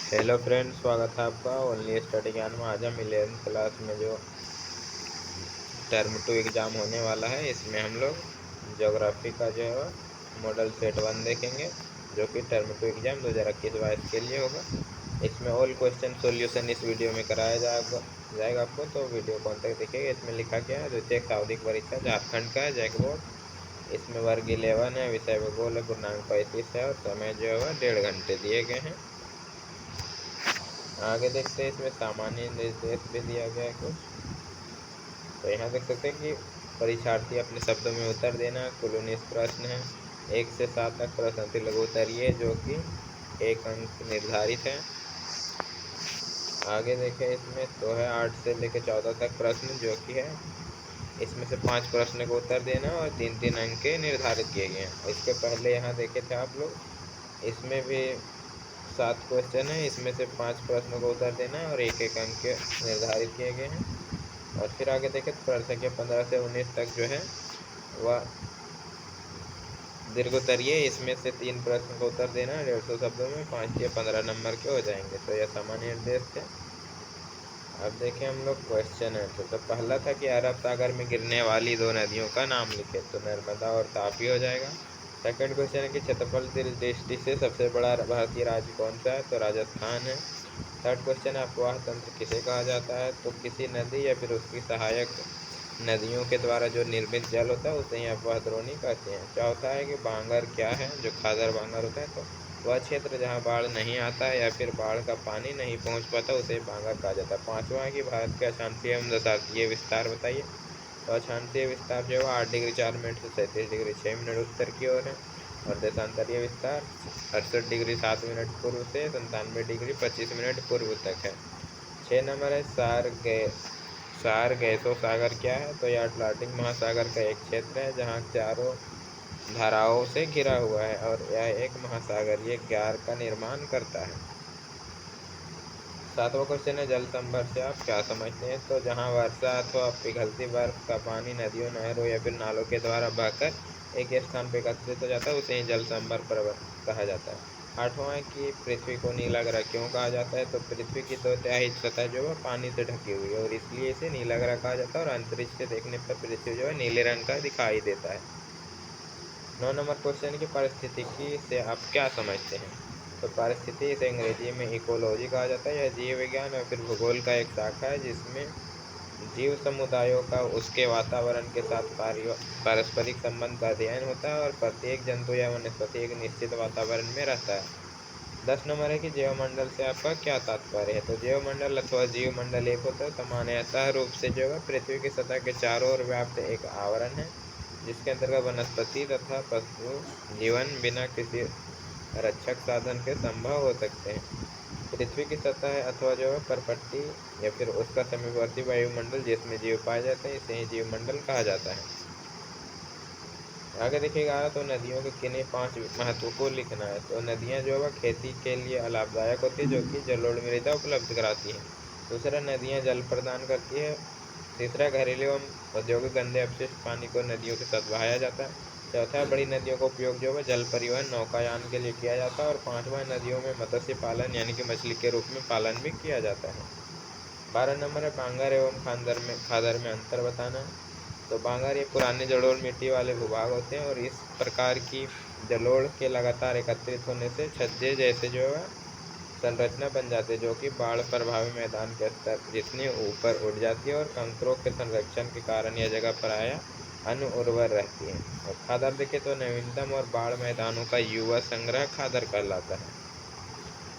Hello friends, स्वागत है आपका ओनली स्टडी ज्ञान में। आज हम 11th क्लास में जो टर्म 2 एग्ज़ाम होने वाला है, इसमें हम लोग ज्योग्राफी का जो है मॉडल सेट 1 देखेंगे, जो कि टर्म 2 एग्ज़ाम 2021-22 के लिए होगा। इसमें ऑल क्वेश्चन सॉल्यूशन इस वीडियो में कराया जाएगा आपको, तो वीडियो को अंत तक देखिएगा। इसमें लिखा क्या है, द्वितीय आवधिक परीक्षा झारखंड का है, जैक बोर्ड। इसमें वर्ग 11 है, विषय भूगोल है, पूर्णांक 35 है और समय जो है 1.5 घंटे दिए गए हैं। आगे देखते हैं, इसमें सामान्य निर्देश भी दिया गया है कुछ। तो यहाँ देख सकते हैं कि परीक्षार्थी अपने शब्दों में उत्तर देना। कुल 19 प्रश्न है, 1 से 7 तक प्रश्न थी लघु उत्तरीय, जो कि 1 अंक निर्धारित है। आगे देखें, इसमें तो है 8 से लेकर 14 तक प्रश्न, जो कि है इसमें से 5 प्रश्न को उत्तर देना और 3-3 अंक के निर्धारित किए गए हैं। इसके पहले यहाँ देखे थे आप लोग, इसमें भी 7 क्वेश्चन है, इसमें से 5 प्रश्नों को उत्तर देना है और 1-1 अंक के निर्धारित किए गए हैं। और फिर आगे देखें तो प्रश्न संख्या 15 से 19 तक जो है वह दीर्घोत्तरीय, इसमें से 3 प्रश्न को उत्तर देना है 150 शब्दों में, 5 या 15 नंबर के हो जाएंगे। तो यह सामान्य निर्देश थे। अब देखें हम लोग क्वेश्चन है। तो पहला था कि अरब सागर में गिरने वाली 2 नदियों का नाम लिखे, तो नर्मदा और तापी हो जाएगा। सेकंड क्वेश्चन है कि क्षेत्रफल दृष्टि से सबसे बड़ा भारतीय राज्य कौन सा है, तो राजस्थान है। थर्ड क्वेश्चन है अपवाह तंत्र किसे कहा जाता है, तो किसी नदी या फिर उसकी सहायक नदियों के द्वारा जो निर्मित जल होता है उसे ही अपवाह द्रोणी कहते हैं। चौथा है कि बांगर क्या है, जो खादर बांगर होता है, तो वह क्षेत्र जहाँ बाढ़ नहीं आता है या फिर बाढ़ का पानी नहीं पहुँच पाता उसे बांगर कहा जाता है। पाँचवा है कि भारत के अक्षांशीय एवं दशांशीय विस्तार बताइए, तो अक्षांशीय विस्तार जो है 8 डिग्री 4 मिनट से 37 डिग्री 6 मिनट उत्तर की ओर है, और देशांतरीय विस्तार 68 डिग्री 7 मिनट पूर्व से 97 डिग्री 25 मिनट पूर्व तक है। 6 नंबर है सार गैसो सागर क्या है, तो यह अटलांटिक महासागर का एक क्षेत्र है जहाँ चारों धाराओं से घिरा हुआ है और यह एक महासागरीय ज्ञार का निर्माण करता है। 7वां क्वेश्चन है जल संभर से आप क्या समझते हैं, तो जहाँ वर्षा अथवा पिघलती बर्फ का पानी नदियों, नहरों या फिर नालों के द्वारा बहकर एक स्थान पर एकत्रित हो जाता है उसे ही जल संभर कहा जाता है। 8वां है कि पृथ्वी को नीला ग्रह क्यों कहा जाता है, तो पृथ्वी की 2/3 सतह जो है पानी से ढकी हुई है और इसलिए इसे नीला ग्रह कहा जाता है, और अंतरिक्ष से देखने पर पृथ्वी जो है नीले रंग का दिखाई देता है। 9 नंबर क्वेश्चन की पारिस्थितिकी से आप क्या समझते हैं, तो पारिस्थितिकी इसे अंग्रेजी में इकोलॉजी कहा जाता है। यह जीव विज्ञान और फिर भूगोल का एक शाखा है जिसमें जीव समुदायों का उसके वातावरण के साथ पारस्परिक संबंध का अध्ययन होता है और प्रत्येक जंतु या वनस्पति एक निश्चित वातावरण में रहता है। 10 नंबर है कि जैवमंडल से आपका क्या तात्पर्य है, तो जैवमंडल अथवा जीवमंडल एक होता है सामान्यतः रूप से जो है पृथ्वी की सतह के चारों ओर व्याप्त एक आवरण है जिसके अंतर्गत वनस्पति तथा पशु जीवन बिना किसी रक्षक साधन के संभव हो सकते हैं। पृथ्वी की सतह अथवा जो है परपट्टी या फिर उसका समीपवर्ती वायुमंडल जिसमें जीव पाए जाते हैं इसे ही जीवमंडल कहा जाता है। आगे देखिएगा, तो नदियों के किन्हीं 5 महत्व को लिखना है, तो नदियाँ जो है खेती के लिए लाभदायक होती है जो कि जलोढ़ मृदा उपलब्ध कराती हैं। दूसरा, नदियाँ जल प्रदान करती है। तीसरा, घरेलू एवं औद्योगिक गंदे अपशिष्ट पानी को नदियों के साथ बहाया जाता है। चौथा, बड़ी नदियों का उपयोग जो है जल परिवहन नौकायान के लिए किया जाता है। और 5वां, नदियों में मत्स्य पालन यानी कि मछली के रूप में पालन भी किया जाता है। 12 नंबर है बांगर एवं खादर में अंतर बताना, तो बांगर ये पुराने जलोढ़ मिट्टी वाले भूभाग होते हैं और इस प्रकार की जलोढ़ के लगातार एकत्रित होने से छज्जे जैसे जो है संरचना बन जाती है जो कि बाढ़ प्रभावी मैदान के स्तर जितने ऊपर उठ जाती है, और कंकरों के संरक्षण के कारण यह जगह प्रायः अनुर्वर रहती है। और खादर देखें तो नवीनतम और बाढ़ मैदानों का युवा संग्रह खादर कहलाता है।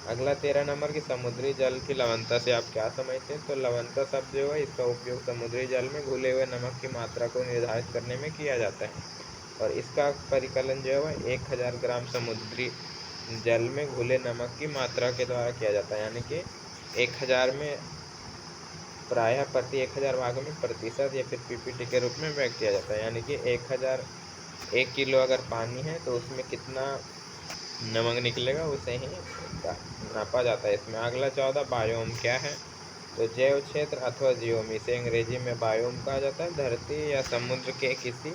अगला 13 नंबर की समुद्री जल की लवणता से आप क्या समझते हैं, तो लवणता शब्द जो है इसका उपयोग समुद्री जल में घुले हुए नमक की मात्रा को निर्धारित करने में किया जाता है, और इसका परिकलन जो है 1000 ग्राम समुद्री जल में घुले नमक की मात्रा के द्वारा किया जाता है, यानी कि 1000 में प्रायः प्रति 1000 भागों में प्रतिशत या फिर पीपीटी के रूप में व्यक्त किया जाता है, यानी कि 1 किलो अगर पानी है तो उसमें कितना नमक निकलेगा उसे ही नापा जाता है इसमें। अगला 14, बायोम क्या है, तो जैव क्षेत्र अथवा जियोम, इसे अंग्रेजी में बायोम कहा जाता है। धरती या समुद्र के किसी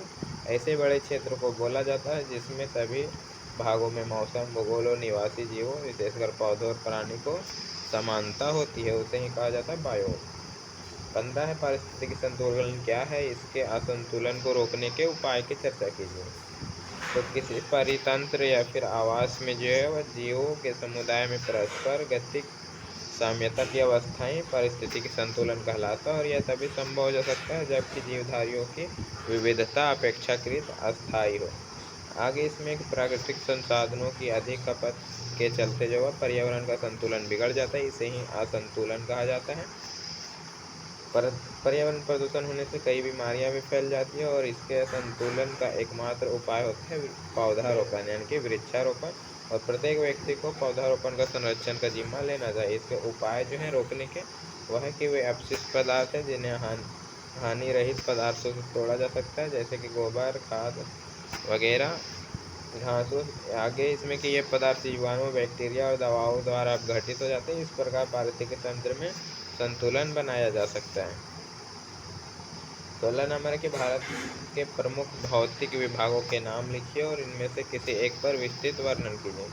ऐसे बड़े क्षेत्र को बोला जाता है जिसमें सभी भागों में मौसम, भूगोल और निवासी जीवों, विशेषकर पौधों और प्राणी को समानता होती है, उसे ही कहा जाता है बायोम। 15 है पारिस्थितिकी संतुलन क्या है, इसके असंतुलन को रोकने के उपाय की चर्चा कीजिए। तो किसी परितंत्र या फिर आवास में जो है वह जीवों के समुदाय में परस्पर गतिक साम्यता की अवस्थाएं पारिस्थितिकी संतुलन कहलाता है, और यह तभी संभव हो जा सकता है जबकि जीवधारियों की विविधता अपेक्षाकृत अस्थायी हो। आगे इसमें एक प्राकृतिक संसाधनों की अधिक खपत के चलते जो है पर्यावरण का संतुलन बिगड़ जाता है, इसे ही असंतुलन कहा जाता है। पर्यावरण प्रदूषण होने से कई बीमारियां भी फैल जाती है, और इसके संतुलन का एकमात्र उपाय होता है पौधारोपण यानी कि वृक्षारोपण, और प्रत्येक व्यक्ति को पौधारोपण का संरक्षण का जिम्मा लेना चाहिए। इसके उपाय जो है रोकने के वह है कि वे अपशिष्ट पदार्थ हैं जिन्हें हानि रहित पदार्थों से तोड़ा जा सकता है, जैसे कि गोबर, खाद वगैरह, घासों। आगे इसमें कि ये पदार्थ जीवाणु, बैक्टीरिया और दवाओं द्वारा अपघटित हो जाते हैं। इस प्रकार पारिस्थितिक तंत्र में संतुलन बनाया जा सकता है। 16 नंबर है कि भारत के प्रमुख भौतिक विभागों के नाम लिखिए और इनमें से किसी एक पर विस्तृत वर्णन कीजिए।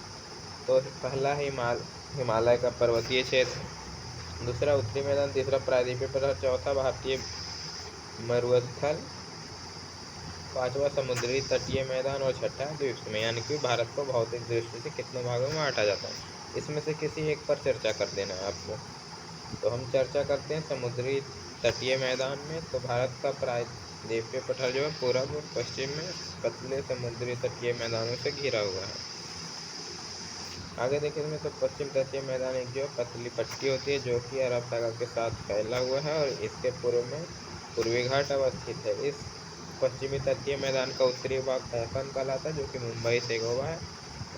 तो पहला हिमालय का पर्वतीय क्षेत्र, दूसरा उत्तरी मैदान, तीसरा प्रायद्वीपीय पठार, चौथा भारतीय मरुस्थल, पांचवा समुद्री तटीय मैदान और छठा द्वीप में। यानी कि भारत को भौतिक दृष्टि से कितने भागों में बांटा जाता है, इसमें से किसी एक पर चर्चा कर देना है आपको। तो हम चर्चा करते हैं समुद्री तटीय मैदान में। तो भारत का प्रायद्वीपीय पठार जो है पूर्व और पश्चिम में पतले समुद्री तटीय मैदानों से घिरा हुआ है। आगे देखिए इसमें तो पश्चिम तटीय मैदान एक जो पतली पट्टी होती है जो कि अरब सागर के साथ फैला हुआ है, और इसके पूर्व में पूर्वी घाट अवस्थित है। इस पश्चिमी तटीय मैदान का उत्तरी भाग कोंकण कहलाता है जो कि मुंबई से गोवा है,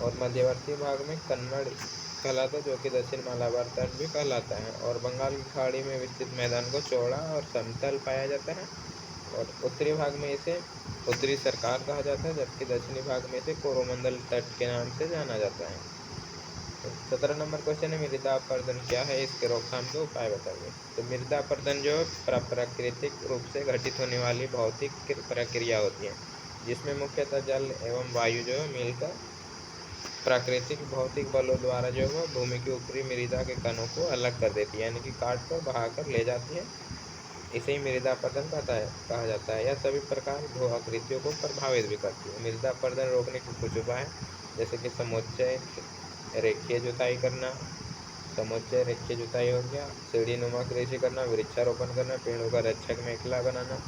और मध्यवर्ती भाग में कन्नड़ कहलाता है जो कि दक्षिण मालाबार तट भी कहलाता है, और बंगाल की खाड़ी में विस्तृत मैदान को चौड़ा और समतल पाया जाता है, और उत्तरी भाग में इसे उत्तरी सरकार कहा जाता है, जबकि दक्षिणी भाग में इसे कोरोमंडल तट के नाम से जाना जाता है। 17 नंबर क्वेश्चन है मृदा अपरदन क्या है, इसके रोकथाम के उपाय बताइए। तो मृदा अपरदन जो प्राकृतिक रूप से घटित होने वाली भौतिक प्रक्रिया होती है जिसमें मुख्यतः जल एवं वायु जो है मिलकर प्राकृतिक भौतिक बलों द्वारा जो है भूमि की ऊपरी मृदा के कणों को अलग कर देती है, यानी कि काट कर बहाकर ले जाती है। इसे ही मृदा अपरदन कहा जाता है। यह सभी प्रकार भू आकृतियों को प्रभावित भी करती है। मृदा अपरदन रोकने के कुछ उपाय जैसे कि समुच्चय रेखीय जुताई करना, समुच्चय रेखीय जुताई हो गया, सीढ़ी नुमा कृषि करना, वृक्षारोपण करना, पेड़ों का रक्षक मेखला बनाना,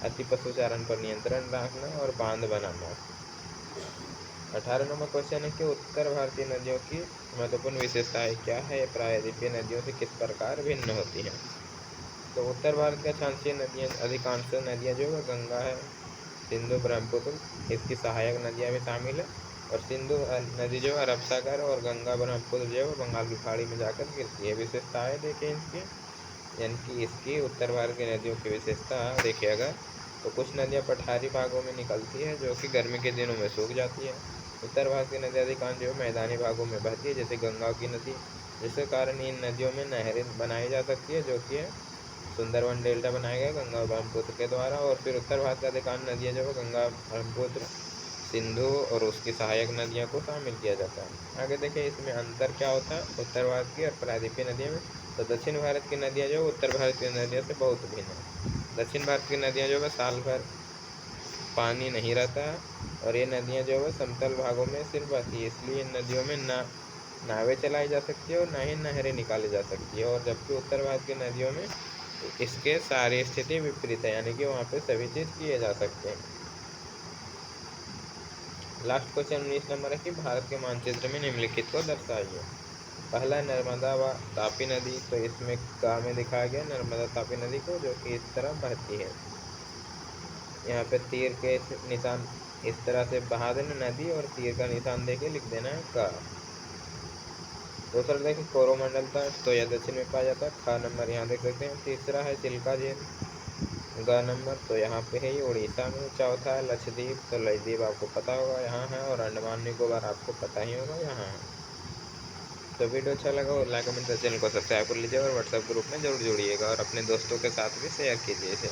अति पशुचारण पर नियंत्रण रखना और बांध बनाना। 18 नंबर क्वेश्चन है कि उत्तर भारतीय नदियों की महत्वपूर्ण विशेषताएं क्या है, प्रायद्वीपीय नदियों से किस प्रकार भिन्न होती हैं। तो उत्तर भारत का क्षांशीय नदियाँ अधिकांश नदियाँ जो है गंगा है, सिंधु, ब्रह्मपुत्र, इसकी सहायक नदियाँ भी शामिल है, और सिंधु नदी जो अरब सागर और गंगा ब्रह्मपुत्र जो है बंगाल की खाड़ी में जाकर गिरती है। विशेषताएं देखें इसकी, यानी कि इसकी उत्तर भारत की नदियों की विशेषता देखिए अगर, तो कुछ नदियाँ पठारी भागों में निकलती है जो कि गर्मी के दिनों में सूख जाती है। उत्तर भारत की नदियाँ अधिकांश जो मैदानी भागों में बहती है जैसे गंगा की नदी, जिसके कारण इन नदियों में नहरें बनाई जा सकती है जो कि सुंदरवन डेल्टा बनाया गया गंगा और ब्रह्मपुत्र के द्वारा। और फिर उत्तर भारत का अधिकांश नदियाँ जो है गंगा, ब्रह्मपुत्र, सिंधु और उसकी सहायक नदियों को शामिल किया जाता है। आगे देखिए इसमें अंतर क्या होता है उत्तर भारत की और प्रायद्वीपीय नदियों में। तो दक्षिण भारत की नदियाँ जो उत्तर भारत की नदियों से बहुत भिन्न है। दक्षिण भारत की नदियाँ जो है साल भर पानी नहीं रहता है, और ये नदियाँ जो है समतल भागों में सिर्फ बहती है, इसलिए इन नदियों में नावें चलाई जा सकती है और ना ही नहरें निकाली जा सकती है। और जबकि उत्तर भारत की नदियों में इसके सारी स्थिति विपरीत है, यानी कि वहाँ पे सभी चीज़ किए जा सकते हैं। लास्ट क्वेश्चन 19 नंबर है कि भारत के मानचित्र में निम्नलिखित को दर्शाइए। पहला नर्मदा व तापी नदी, तो इसमें का में दिखाया गया नर्मदा तापी नदी को जो कि इस तरह बहती है। यहाँ पे तीर के निशान इस तरह से बहा देना नदी, और तीर का निशान देके लिख देना है का। दूसरा देखिए कोरोमंडल तट, तो यह दक्षिण में पाया जाता है, ख नंबर यहाँ देख सकते हैं। तीसरा है चिल्का झील, ग नंबर, तो यहाँ पे है ये उड़ीसा में। चौथा है लक्षद्वीप, तो लक्षद्वीप आपको पता होगा यहाँ है, और अंडमान निकोबार आपको पता ही होगा यहाँ है। तो वीडियो अच्छा लगा और लाइक कमेंट चैनल को सब्सक्राइब कर लीजिए, और व्हाट्सएप ग्रुप में जरूर जुड़िएगा, और अपने दोस्तों के साथ भी शेयर कीजिए इसे।